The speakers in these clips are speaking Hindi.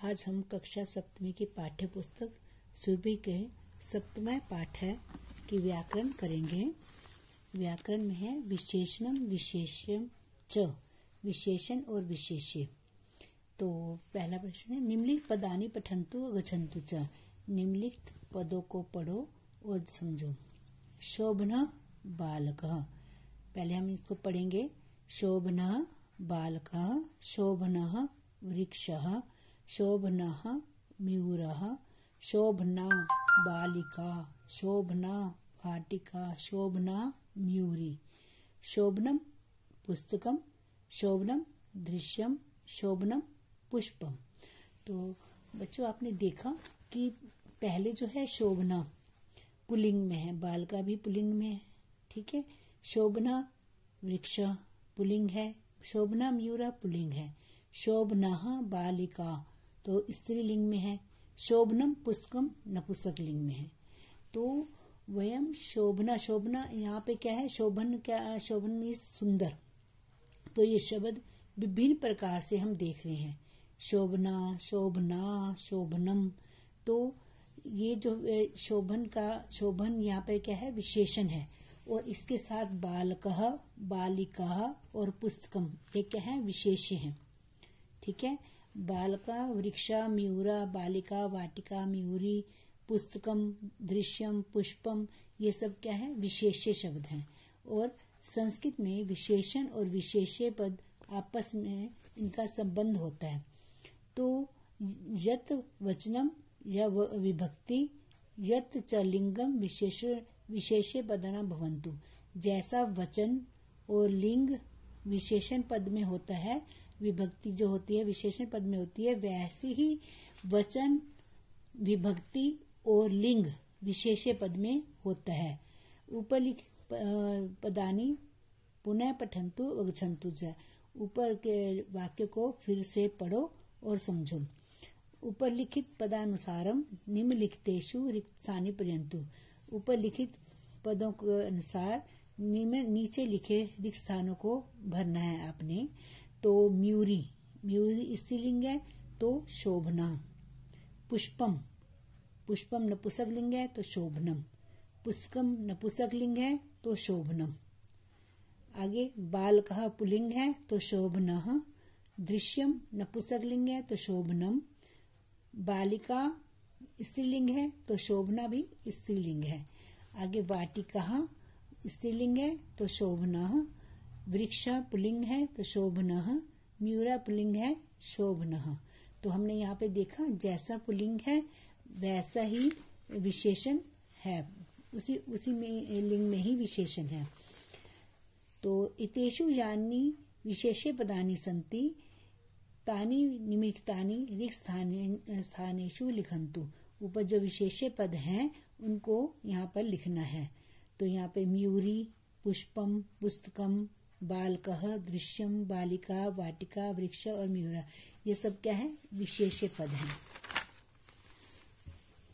आज हम कक्षा सप्तमी की पाठ्य पुस्तक सुरभि के सप्तम पाठ है कि व्याकरण करेंगे। व्याकरण में है विशेषणम विशेष्यम च, विशेषण और विशेष्य। तो पहला प्रश्न है निम्नलिखित पदानि पठन्तु गच्छन्तु च, निम्नलिखित पदों को पढ़ो और समझो। शोभनः बालकः, पहले हम इसको पढ़ेंगे। शोभनः बालकः, शोभनः वृक्षः, शोभनः मयूरः, शोभना बालिका, शोभना वाटिका, शोभना मयूरी, शोभनम पुस्तकम, शोभनम दृश्यम, शोभनम पुष्पम। तो बच्चों आपने देखा कि पहले जो है शोभना पुल्लिंग में है, बालिका भी पुल्लिंग में है, ठीक है। शोभना वृक्ष पुल्लिंग है, शोभना मयूरा पुल्लिंग है, शोभनः बालिका तो स्त्रीलिंग में है, शोभनम पुस्तकम नपुंसकलिंग में है। तो वयम शोभना, शोभना यहाँ पे क्या है, शोभन क्या, शोभन मीन्स सुंदर। तो ये शब्द विभिन्न प्रकार से हम देख रहे हैं, शोभना, शोभना, शोभनम। तो ये जो शोभन का, शोभन यहाँ पे क्या है, विशेषण है। और इसके साथ बालकः, बालिका और पुस्तकम ये क्या है, विशेष्य है, ठीक है। बालका वृक्षा मयूरा, बालिका वाटिका मयूरी, पुस्तकम दृश्यम पुष्पम, ये सब क्या है, विशेष्य शब्द हैं। और संस्कृत में विशेषण और विशेष्य पद आपस में इनका संबंध होता है। तो यत वचनम या विभक्ति, यत च लिंगम विशेष्य पदना भवन्तु, जैसा वचन और लिंग विशेषण पद में होता है, विभक्ति जो होती है विशेषण पद में होती है, वैसे ही वचन विभक्ति और लिंग विशेष्य पद में होता है। ऊपर लिख पदानी पुनः पठन्तु अवगच्छन्तु च, ऊपर के वाक्य को फिर से पढ़ो और समझो। ऊपर लिखित पदानुसारम निम्नलिखितेषु रिक्त स्थानि पूरयन्तु, ऊपर लिखित पदों के अनुसार नीचे लिखे रिक्त स्थानों को भरना है आपने। तो मयूरी, मयूरी स्त्रीलिंग है तो शोभना, पुष्पम, पुष्पम नपुंसकलिंग है तो शोभनम, पुस्तकम नपुंसकलिंग है तो शोभनम। आगे बालकः पुल्लिंग है तो शोभनः, दृश्यम नपुंसकलिंग है तो शोभनम, बालिका स्त्रीलिंग है तो शोभना भी स्त्रीलिंग है। आगे वाटिका स्त्रीलिंग है तो शोभनः, वृक्ष पुल्लिंग है तो शोभनः, मयूरा पुल्लिंग है शोभनः। तो हमने यहाँ पे देखा जैसा पुल्लिंग है वैसा ही विशेषण है, उसी में लिंग में ही विशेषण है। तो इतेषु यानि विशेष्य पदानि सन्ति तानि निम्नलिखितानि रिक्त स्थानेषु लिखन्तु, ऊपर जो विशेष्य पद हैं उनको यहाँ पर लिखना है। तो यहाँ पे मयूरी, पुष्पम, पुस्तकम, बालकः, दृश्यम, बालिका, वाटिका, वृक्ष और मयूरा, ये सब क्या है, विशेष्य पद हैं।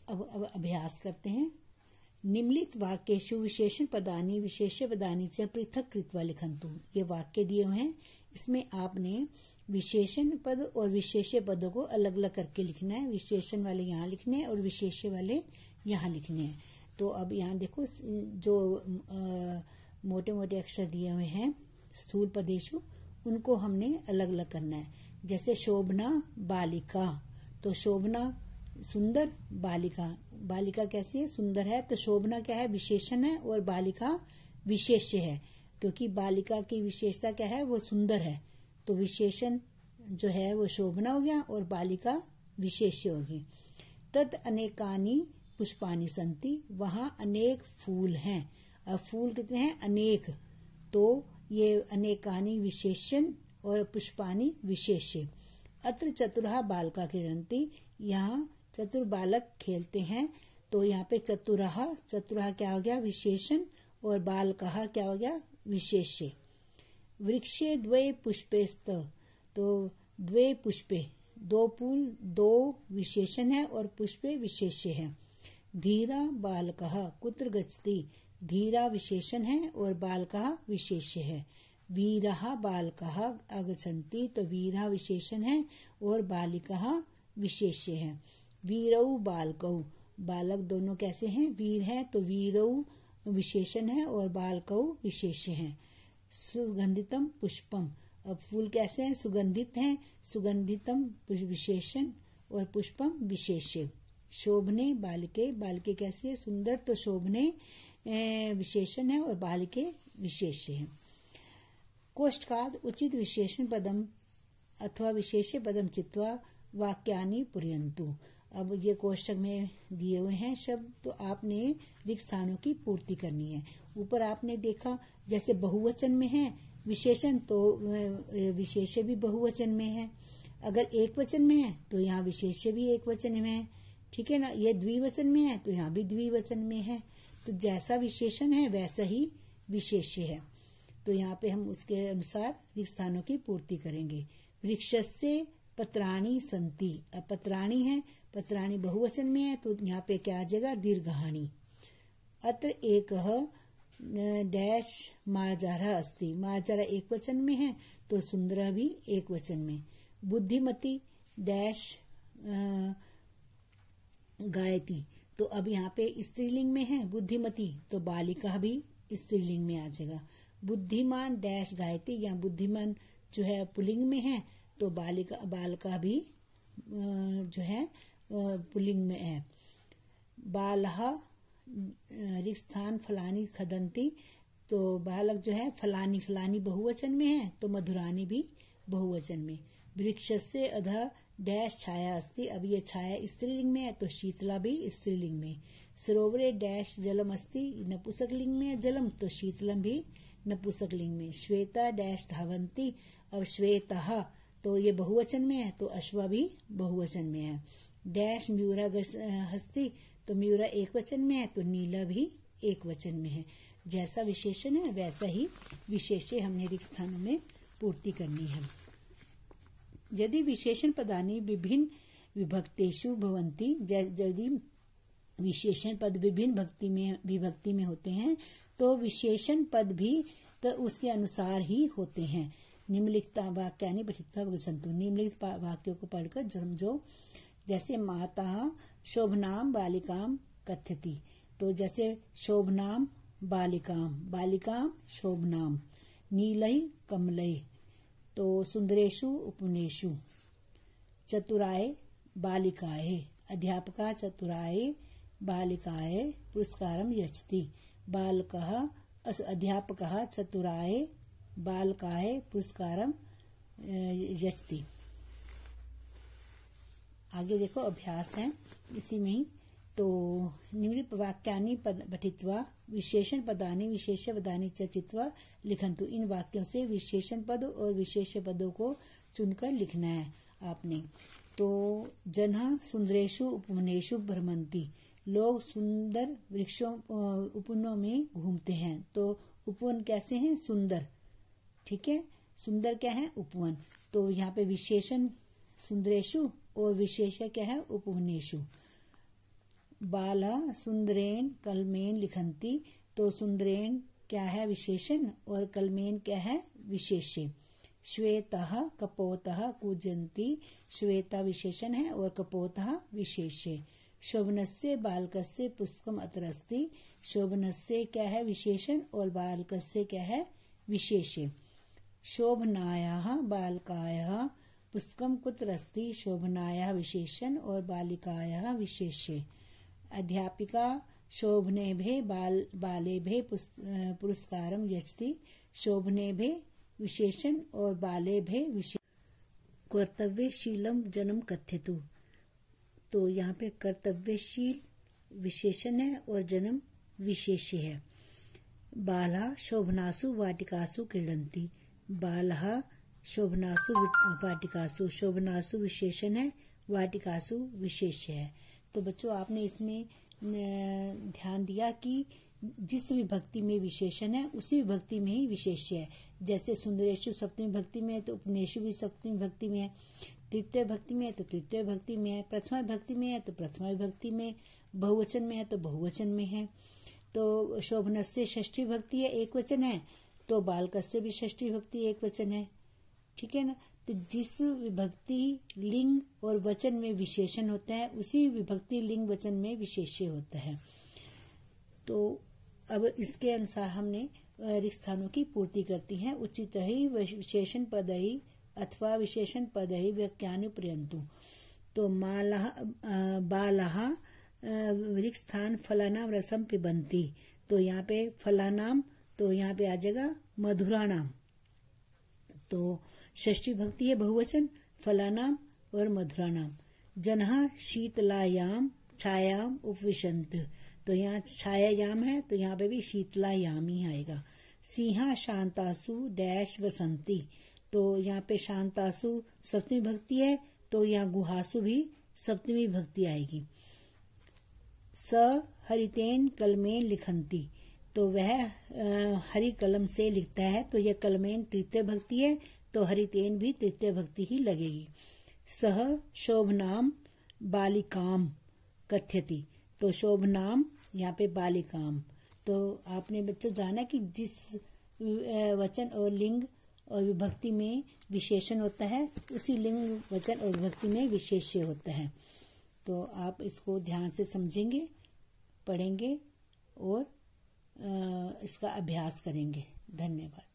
अब अभ्यास करते हैं। निम्नलिखित वाक्येषु विशेषण पदानि विशेष्य पदानि च पृथक कृत्वा लिखन्तु, ये वाक्य दिए हुए हैं, इसमें आपने विशेषण पद और विशेष्य पदों को अलग अलग करके लिखना है। विशेषण वाले यहाँ लिखने हैं और विशेष्य वाले यहाँ लिखने हैं। तो अब यहाँ देखो जो मोटे मोटे अक्षर दिए हुए हैं स्थूल पदेशु, उनको हमने अलग अलग करना है। जैसे शोभना बालिका, तो शोभना सुंदर, बालिका, बालिका कैसी है, सुंदर है। तो शोभना क्या है, विशेषण है और बालिका विशेष्य है, क्योंकि बालिका की विशेषता क्या है, वो सुंदर है। तो विशेषण जो है वो शोभना हो गया और बालिका विशेष्य होगी। तत् अनेकानि पुष्पानि सन्ति, वहां अनेक फूल हैं। अब फूल कितने हैं, अनेक। तो ये अनेकानि विशेषण और पुष्पानि विशेष्य। अत्र चतुरः बालका क्रीडन्ति, यहाँ चतुर बालक खेलते हैं। तो यहाँ पे चतुरः, चतुरः क्या हो गया, विशेषण, और बालकः क्या हो गया, विशेष्य। वृक्षे द्वे पुष्पे स्त, तो द्वे पुष्पे, दो फूल, दो विशेषण है और पुष्पे विशेष्य है। धीरा बालकः कुत्र गच्छति, धीरा विशेषण है और बालकः विशेष्य है। वीरः बालकः आगच्छन्ति, तो वीरः विशेषण है और बालिका विशेष्य है। वीरऊ बालकऊ, बालक दोनों कैसे हैं, वीर है, तो वीरऊ विशेषण है और बालकऊ विशेष्य है। सुगंधितम पुष्पम, अब फूल कैसे हैं, सुगंधित हैं, सुगंधितम विशेषण और पुष्पम विशेष्य। शोभने बालिके, बालिके कैसे है, सुंदर, तो शोभने विशेषण है और बालिके विशेष्य है। कोष्ठकाद उचित विशेषण पदम अथवा विशेष्य पदम चित्वा वाक्यानि पूरयन्तु। अब ये कोष्ठक में दिए हुए हैं शब्द, तो आपने रिक्त स्थानों की पूर्ति करनी है। ऊपर आपने देखा जैसे बहुवचन में है विशेषण, तो विशेष्य भी बहुवचन में है। अगर एक वचन में है तो यहाँ विशेष्य भी एक वचन में है, ठीक है ना। ये द्विवचन में है तो यहाँ भी द्विवचन में है। तो जैसा विशेषण है वैसा ही विशेष्य है। तो यहाँ पे हम उसके अनुसार रिक्त स्थानों की पूर्ति करेंगे। वृक्षस्य पत्राणि सन्ति, अब पत्राणि है, पत्राणि बहुवचन में है तो यहाँ पे क्या आ जाएगा, दीर्घहानि। अत्र एकः डैश मार्जारः अस्ति, मार्जारः एक वचन में है तो सुंदरः भी एक वचन में। बुद्धिमती डैश गायति, तो अब यहाँ पे स्त्रीलिंग में है बुद्धिमती, तो बालिका भी स्त्रीलिंग में आ जाएगा। बुद्धिमान डैश गायति, यहाँ बुद्धिमान जो है पुल्लिंग में है तो बालिका भी जो है पुल्लिंग में है। बालः रिक्त स्थान फलानी खदंती, तो बालक जो है फलानी, फलानी बहुवचन में है तो मधुरानी भी बहुवचन में। वृक्षस्य अधः डैश छाया अस्ति, अब ये छाया स्त्रीलिंग में है तो शीतला भी स्त्रीलिंग में। सरोवरे डैश जलम अस्ति, नपुंसकलिंग में है जलम तो शीतलम भी नपुंसकलिंग में। श्वेता डैश धावंती, अब श्वेतः तो ये बहुवचन में है तो अश्वा भी बहुवचन में है। डैश म्यूरा हस्ती, तो म्यूरा एक वचन में है तो नीला भी एक वचन में है। जैसा विशेषण है वैसा ही विशेष्य हमने रिक्त स्थानों में पूर्ति करनी है। यदि विशेषण पदानि विभिन्न विभक्तेषु भवन्ति, यदि विशेषण पद विभिन्न विभक्ति में होते हैं तो विशेषण पद भी तो उसके अनुसार ही होते हैं। निम्नलिखित वाक्यानि पठित्वा अवगच्छन्तु, निम्नलिखित वाक्यों को पढ़कर समझो। जैसे माता शोभनाम बालिकाम कथ्यति, तो जैसे शोभनाम बालिकाम, बालिकाम शोभनाम। नीलय कमलय, तो सुंदरेषु उपवनेषु। चतुराय बालिकाय, अध्यापका चतुराय बालिकाय पुरस्कारम यच्छति। बालकः अध्यापकः चतुराय बालकाय पुरस्कारम यच्छति। आगे देखो अभ्यास है इसी में ही। तो निम्नलिखित वाक्यानि पठित्वा विशेषण पदानि विशेष्य पदानि च चित्वा लिखन्तु। इन वाक्यों से विशेषण पद और विशेष्य पदों को चुनकर लिखना है आपने। तो जनः सुंदरेषु उपवनेषु भ्रमन्ति, लोग सुंदर वृक्षों उपवनों में घूमते हैं। तो उपवन कैसे हैं, सुंदर, ठीक है। सुंदर क्या है, उपवन। तो यहाँ पे विशेषण सुंदरेषु और विशेष्य क्या है, उपवनेषु। बाला सुंदरेन कलमेन लिखन्ति, तो सुंदरेन क्या है, विशेषण, और कलमेन क्या है, विशेष्य। श्वेतः कपोतः कूजन्ति, श्वेता विशेषण है और कपोतः विशेष्य। शोभनस्य बालकस्य पुस्तकम अत्र अस्ति, शोभनस्य क्या है, विशेषण, और बालकस्य क्या है, विशेष्य। शोभनायाः बालकायाः पुस्तकम कुत्र अस्ति, शोभनायाः विशेषण और बालिकायाः विशेष्य। अध्यापिका शोभनेभ्यः बालेभ्यः पुरस्कारम यच्छति, शोभनेभ्यः विशेषण और बालेभ्यः विशेषण। कर्तव्यशीलम जन्म कथ्यतु, तो यहाँ पे कर्तव्यशील विशेषण है और जन्म विशेष्य है। बाला शोभनासु वाटिकासु क्रीडन्ति, बालः शोभनासु वाटिकासु, शोभनासु विशेषण है, वाटिकासु विशेष्य है। तो बच्चों आपने इसमें ध्यान दिया कि जिस विभक्ति में विशेषण है उसी विभक्ति में ही विशेष्य है। जैसे सुंदरेषु सप्तमी विभक्ति में है तो उपनेषु भी सप्तमी विभक्ति में है, तृतीय विभक्ति में है तो तृतीय विभक्ति में है, प्रथमा विभक्ति में है तो प्रथमा विभक्ति में, बहुवचन में है तो बहुवचन में है। तो शोभनस्य षष्ठी विभक्ति है, एक वचन है, तो बालकस्य भी षष्ठी विभक्ति एक वचन है, ठीक है ना। तो जिस विभक्ति लिंग और वचन में विशेषण होता है उसी विभक्ति लिंग वचन में विशेष्य होता है। तो अब इसके अनुसार हमने रिक्त स्थानों की पूर्ति करती है। उचित ही विशेषण पद ही अथवा विशेषण पद ही व्याख्यान पर्यंतु। तो बालहा रिक्त स्थान फलानाम रसम पिबंती। तो यहाँ पे फलानाम, तो यहाँ पे आ जाएगा मधुराणाम। तो षष्ठी भक्ति है बहुवचन, फलानाम और मधुरानाम। जनहा शीतलायाम छायाम उपविशंत। तो यहाँ छायायाम है तो यहाँ पे भी शीतलायाम ही आएगा। सिंहा शांतासु डैश वसंती। तो यहाँ पे शांतासु सप्तमी भक्ति है तो यहाँ गुहासु भी सप्तमी भक्ति आएगी। स हरितेन कलमेन लिखंती। तो वह हरि कलम से लिखता है तो यह कलमेन तृतीय भक्ति है तो हरितेन भी तृतीय भक्ति ही लगेगी। सह शोभनाम बालिकाम कथ्यति। तो शोभनाम यहाँ पे बालिकाम। तो आपने बच्चों जाना कि जिस वचन और लिंग और विभक्ति में विशेषण होता है उसी लिंग वचन और विभक्ति में विशेष्य होता है। तो आप इसको ध्यान से समझेंगे, पढ़ेंगे और इसका अभ्यास करेंगे। धन्यवाद।